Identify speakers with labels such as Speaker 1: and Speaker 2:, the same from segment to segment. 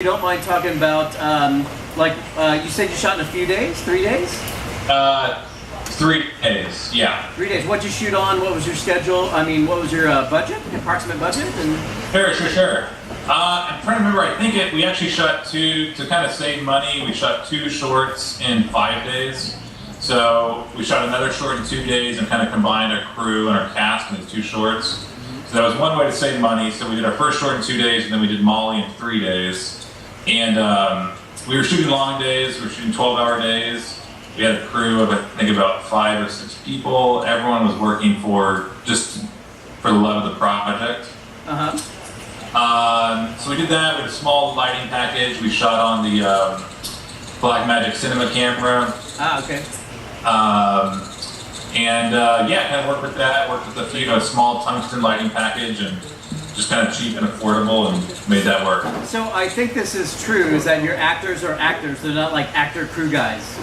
Speaker 1: you don't mind talking about, you said you shot in a few days, 3 days?
Speaker 2: 3 days, yeah.
Speaker 1: 3 days. What'd you shoot on? What was your schedule? I mean, what was your budget, approximate budget?
Speaker 2: Sure. I'm trying to remember, we actually shot to kind of save money, we shot 2 shorts in 5 days. So we shot another short in 2 days and kind of combined our crew and our cast in the 2 shorts. So that was one way to save money. So we did our first short in 2 days, and then we did Molly in 3 days. And we were shooting long days, we were shooting 12-hour days. We had a crew of, I think, about 5 or 6 people. Everyone was working just for the love of the project. So we did that with a small lighting package. We shot on the Blackmagic cinema camera.
Speaker 1: Okay.
Speaker 2: Kind of worked with that, worked with a small tungsten lighting package, and just kind of cheap and affordable, and made that work.
Speaker 1: So I think this is true, is that your actors are actors, they're not like actor crew guys.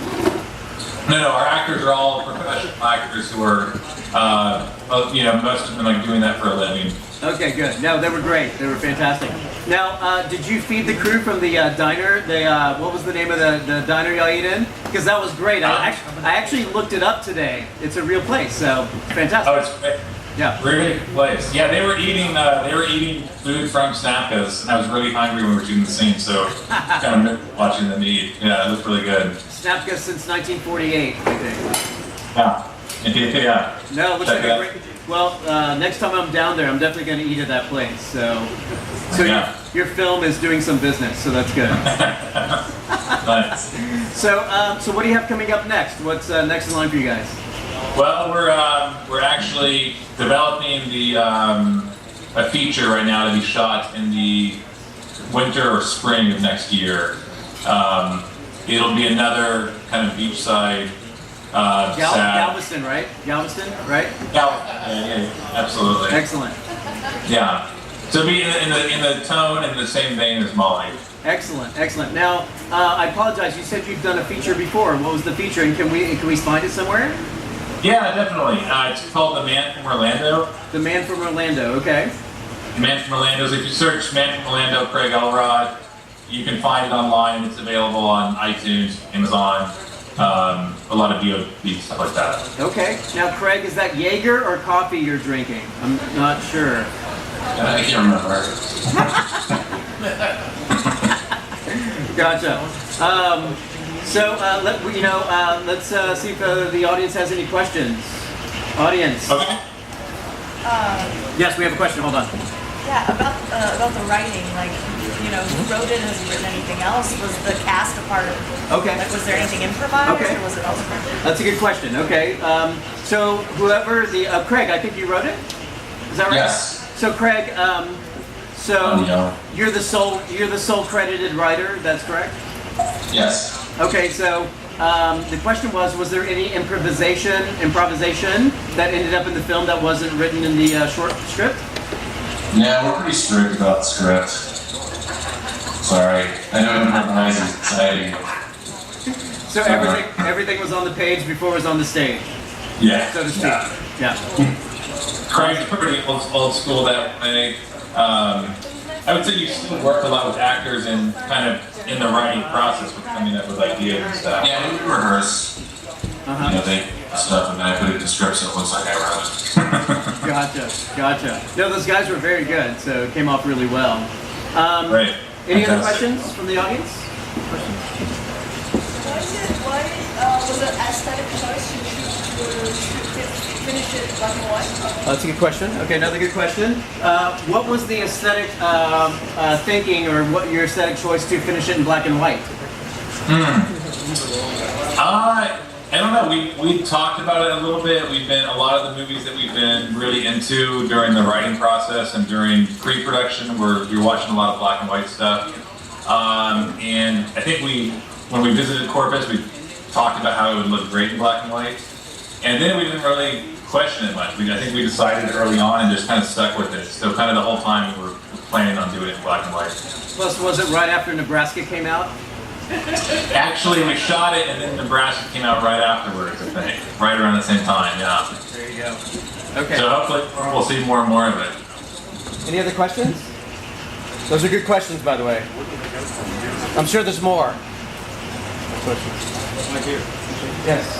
Speaker 2: No, our actors are all professional actors who are, most of them like doing that for a living.
Speaker 1: Okay, good. No, they were great. They were fantastic. Now, did you feed the crew from the diner? What was the name of the diner y'all eat in? Because that was great. I actually looked it up today. It's a real place, so fantastic.
Speaker 2: Oh, it's great.
Speaker 1: Yeah.
Speaker 2: Really good place. Yeah, they were eating food from Snapkas, and I was really hungry when we were shooting the scene, so kind of watching them eat. Yeah, it looked really good.
Speaker 1: Snapkas since 1948, I think.
Speaker 2: Yeah.
Speaker 1: No, it looks like a great. Well, next time I'm down there, I'm definitely going to eat at that place. So
Speaker 2: yeah.
Speaker 1: Your film is doing some business, so that's good.
Speaker 2: Nice.
Speaker 1: So what do you have coming up next? What's next in line for you guys?
Speaker 2: Well, we're actually developing a feature right now to be shot in the winter or spring of next year. It'll be another kind of beachside.
Speaker 1: Galveston, right? Galveston, right?
Speaker 2: Yeah, absolutely.
Speaker 1: Excellent.
Speaker 2: Yeah. So it'll be in the tone and the same vein as Molly.
Speaker 1: Excellent. Now, I apologize. You said you've done a feature before. What was the feature, and can we find it somewhere?
Speaker 2: Yeah, definitely. It's called The Man from Orlando.
Speaker 1: The Man from Orlando. Okay.
Speaker 2: The Man from Orlando. If you search Man from Orlando, Craig Elrod, you can find it online. It's available on iTunes, Amazon. A lot of VOD, stuff like that. Okay.
Speaker 1: Now, Craig, is that Jaeger or coffee you're drinking? I'm not sure.
Speaker 2: I can't remember.
Speaker 1: Gotcha. Let's see if the audience has any questions. Audience.
Speaker 2: Okay.
Speaker 1: Yes, we have a question. Hold on.
Speaker 3: Yeah, about the writing, who wrote it? Has he written anything else? Was the cast a part of?
Speaker 1: Okay.
Speaker 3: Was there anything improvised,
Speaker 1: okay.
Speaker 3: Or was it all scripted?
Speaker 1: That's a good question. Okay. So whoever Craig, I think you wrote it. Is that right?
Speaker 2: Yes.
Speaker 1: So Craig, you're the sole credited writer. That's correct.
Speaker 2: Yes.
Speaker 1: Okay. So the question was there any improvisation that ended up in the film that wasn't written in the short script?
Speaker 4: Yeah, we're pretty strict about the script. Sorry, I know improvise is exciting.
Speaker 1: So everything was on the page before it was on the stage.
Speaker 2: Yeah.
Speaker 1: So to speak. Yeah.
Speaker 2: Craig's pretty old school that way. I would say you still work a lot with actors and kind of in the writing process with coming up with ideas and stuff.
Speaker 4: Yeah, we rehearse. They stuff, and then I put it in script so it looks like I wrote it.
Speaker 1: Gotcha. No, those guys were very good, so it came off really well.
Speaker 2: Right.
Speaker 1: Any other questions from the audience?
Speaker 3: Why was it aesthetic choice to finish it black and white?
Speaker 1: That's a good question. Okay, another good question. What was the aesthetic thinking, or what your aesthetic choice to finish it in black and white?
Speaker 2: I don't know. We talked about it a little bit. A lot of the movies that we've been really into during the writing process and during pre-production, you're watching a lot of black and white stuff. And I think when we visited Corpus, we talked about how it would look great in black and white. And then we didn't really question it much. I think we decided early on and just kind of stuck with it. So kind of the whole time we were planning on doing it in black and white.
Speaker 1: Plus, was it right after Nebraska came out?
Speaker 2: Actually, we shot it, and then Nebraska came out right afterwards, I think. Right around the same time, yeah.
Speaker 1: There you go. Okay.
Speaker 2: So hopefully we'll see more and more of it.
Speaker 1: Any other questions? Those are good questions, by the way. I'm sure there's more. Yes.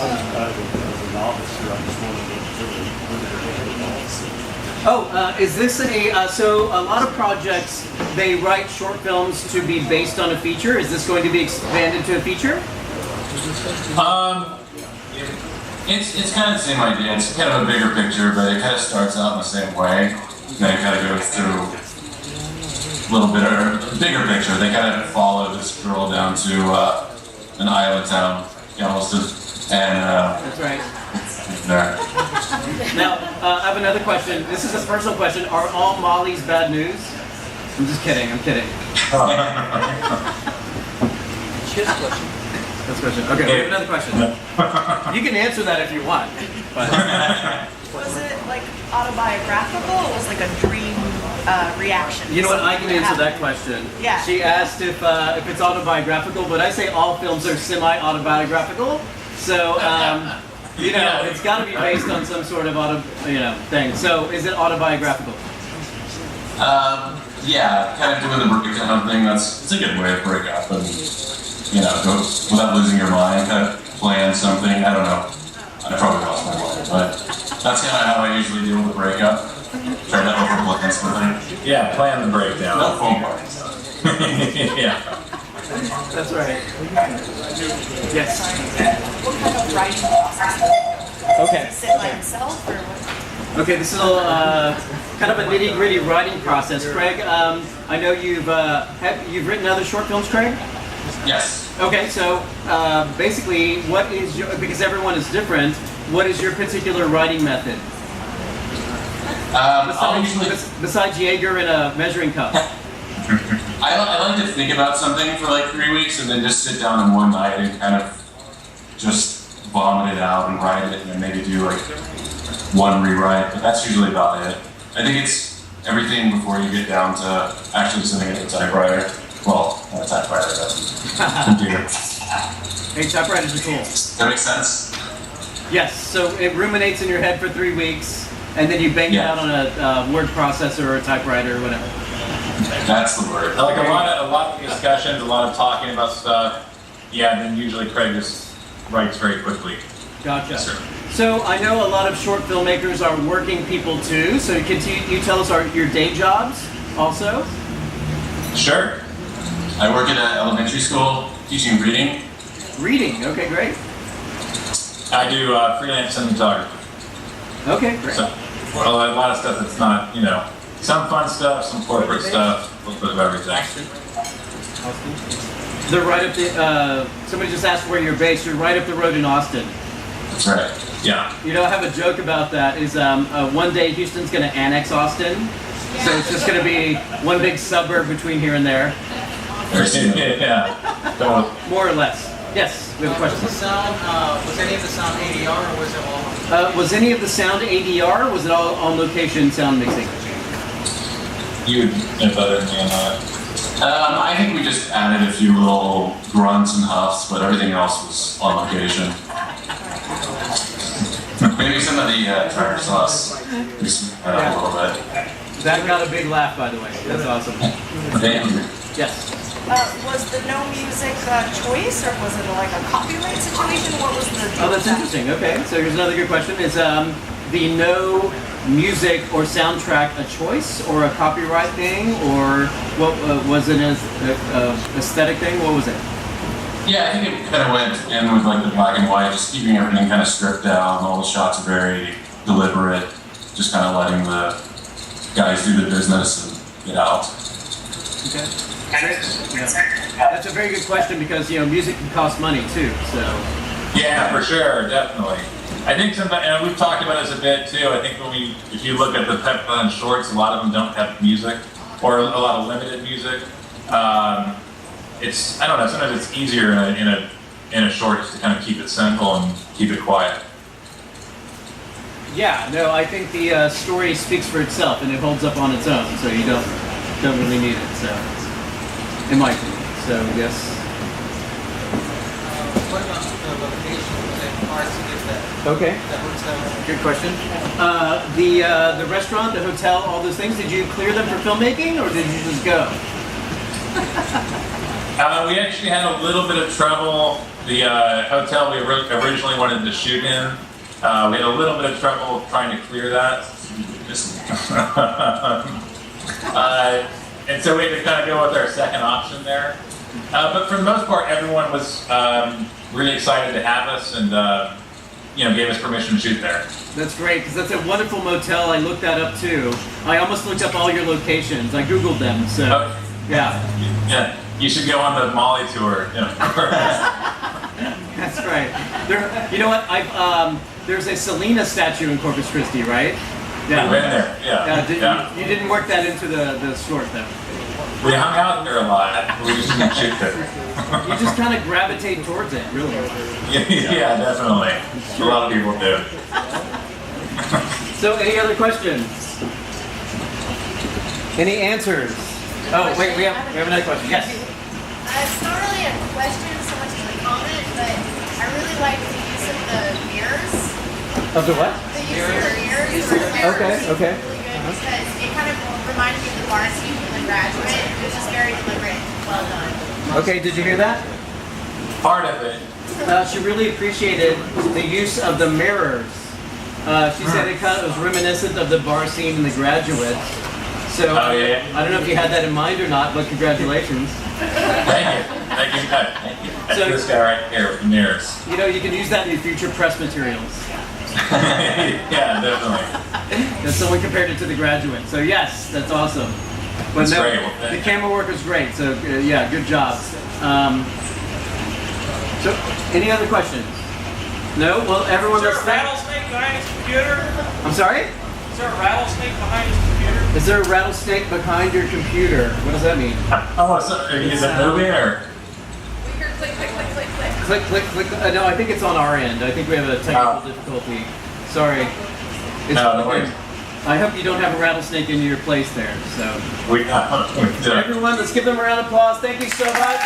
Speaker 1: Oh, is this so a lot of projects, they write short films to be based on a feature. Is this going to be expanded to a feature?
Speaker 4: It's kind of the same idea. It's kind of a bigger picture, but it kind of starts out in the same way. Then it kind of goes through a little bit of a bigger picture. They kind of follow this girl down to an island town, Galveston, and
Speaker 1: That's right.
Speaker 4: there.
Speaker 1: Now, I have another question. This is a personal question. Are all Mollies bad news? I'm just kidding. I'm kidding. That's a question. Okay, we have another question. You can answer that if you want. But.
Speaker 3: Was it like autobiographical or was it like a dream reaction?
Speaker 1: You know what? I can answer that question.
Speaker 3: Yeah.
Speaker 1: She asked if it's autobiographical, but I say all films are semi-autobiographical. So, it's got to be based on some sort of thing. So, is it autobiographical?
Speaker 4: Yeah, kind of doing the breakdown thing. It's a good way to break up and go without losing your mind. Kind of plan something. I don't know. I probably lost my mind, but that's kind of how I usually deal with a breakup. Try to overplan something.
Speaker 2: Yeah, plan the breakdown.
Speaker 4: No phone parties.
Speaker 2: Yeah.
Speaker 1: That's right. Yes.
Speaker 3: What kind of writing process?
Speaker 1: Okay.
Speaker 3: Sit by himself or what?
Speaker 1: Okay, this is kind of a nitty-gritty writing process. Craig, I know you've written other short films, Craig?
Speaker 4: Yes.
Speaker 1: Okay, so basically, what is because everyone is different, what is your particular writing method? Besides Jaeger and a measuring cup.
Speaker 4: I like to think about something for like 3 weeks and then just sit down in one night and kind of just vomit it out and write it and then maybe do like one rewrite, but that's usually about it. I think it's everything before you get down to actually sitting at the typewriter. Well, not a typewriter, but computer.
Speaker 1: Hey, typewriters are cool.
Speaker 4: That makes sense?
Speaker 1: Yes, so it ruminates in your head for 3 weeks, and then you bang it out on a word processor or a typewriter or whatever.
Speaker 4: That's the word.
Speaker 2: Like a lot of discussions, a lot of talking about stuff. Yeah, then usually Craig just writes very quickly.
Speaker 1: Gotcha.
Speaker 2: Yes, sir.
Speaker 1: So I know a lot of short filmmakers are working people too. So can you tell us your day jobs also?
Speaker 2: Sure.
Speaker 4: I work at an elementary school teaching reading.
Speaker 1: Reading. Okay, great.
Speaker 2: I do freelance cinematography.
Speaker 1: Okay, great.
Speaker 2: So, a lot of stuff that's not, some fun stuff, some corporate stuff, a little bit of everything.
Speaker 1: They're right up the. Somebody just asked where you're based. You're right up the road in Austin.
Speaker 4: That's right.
Speaker 2: Yeah.
Speaker 1: I have a joke about that. Is one day Houston's going to annex Austin, so it's just going to be one big suburb between here and there.
Speaker 2: Yeah. So,
Speaker 1: More or less. Yes, we have a question.
Speaker 5: Was any of the sound ADR or was it all?
Speaker 1: Was any of the sound ADR or was it all on location sound mixing?
Speaker 2: you know better than me on that.
Speaker 4: I think we just added a few little grunts and huffs, but everything else was on location. Maybe some of the tartar sauce. Just a little bit.
Speaker 1: That got a big laugh, by the way. That's awesome.
Speaker 4: Thank you.
Speaker 1: Yes.
Speaker 3: Was the no music choice, or was it like a copyright situation? What was the deal
Speaker 1: Oh, that's
Speaker 3: with that?
Speaker 1: interesting. Okay, so here's another good question. Is the no music or soundtrack a choice or a copyright thing, or what was it as aesthetic thing? What was it?
Speaker 4: Yeah, I think it kind of went in with like the black and white, just keeping everything kind of stripped down. All the shots are very deliberate, just kind of letting the guys do the business and get out.
Speaker 1: Okay. Yeah. That's a very good question because music can cost money too. So.
Speaker 2: Yeah, for sure, definitely. I think sometimes, and we've talked about this a bit too. I think if you look at the Peppermint shorts, a lot of them don't have music or a lot of limited music. It's I don't know. Sometimes it's easier in a short just to kind of keep it simple and keep it quiet.
Speaker 1: Yeah, no, I think the story speaks for itself and it holds up on its own, so you don't really need it. So, in my opinion, so yes.
Speaker 5: What about the location? Was it hard to get that?
Speaker 1: Okay,
Speaker 5: The hotel?
Speaker 1: good question. The restaurant, the hotel, all those things. Did you clear them for filmmaking, or did you just go?
Speaker 2: We actually had a little bit of trouble. The hotel we originally wanted to shoot in, we had a little bit of trouble trying to clear that. And so we had to kind of go with our second option there. But for the most part, everyone was really excited to have us and gave us permission to shoot there.
Speaker 1: That's great, because that's a wonderful motel. I looked that up too. I almost looked up all your locations. I Googled them, so yeah.
Speaker 2: Yeah, you should go on the Molly tour.
Speaker 1: That's right. You know what? There's a Selena statue in Corpus Christi, right?
Speaker 2: Yeah. We've been there, yeah.
Speaker 1: You didn't work that into the short, though.
Speaker 2: We hung out there a lot. We just didn't shoot there.
Speaker 1: You just kind of gravitate towards it, really.
Speaker 2: Yeah, definitely. A lot of people do.
Speaker 1: So, any other questions? Any answers? Oh, wait, we have another question. Yes.
Speaker 6: It's not really a question so much as a comment, but I really like the use of the mirrors.
Speaker 1: Of the what?
Speaker 6: The use of the mirrors or the mirrors.
Speaker 1: Okay.
Speaker 6: Really good because it kind of reminded me of the bar scene from The Graduate. It was just very deliberate. Well done.
Speaker 1: Okay, did you hear that?
Speaker 2: Part of it.
Speaker 1: She really appreciated the use of the mirrors. She said it kind of was reminiscent of the bar scene in The Graduate. So I don't know if you had that in mind or not, but congratulations.
Speaker 2: Thank you. That's this guy right here with the mirrors.
Speaker 1: You know, you can use that in your future press materials.
Speaker 2: Yeah, definitely.
Speaker 1: And someone compared it to The Graduate. So yes, that's awesome. But
Speaker 2: That's great. Well,
Speaker 1: the camera work was great. So yeah, good job. So any other questions? No? Well, everyone.
Speaker 7: Is there a rattlesnake behind his computer?
Speaker 1: I'm sorry?
Speaker 7: Is there a rattlesnake behind his computer?
Speaker 1: Is there a rattlesnake behind your computer? What does that mean?
Speaker 2: Oh, so is it moving or?
Speaker 6: We hear click, click, click, click, click.
Speaker 1: Click, click, click. No, I think it's on our end. I think we have a technical difficulty. Sorry.
Speaker 2: No worries.
Speaker 1: I hope you don't have a rattlesnake in your place there. So
Speaker 2: We don't.
Speaker 1: everyone, let's give them a round of applause. Thank you so much.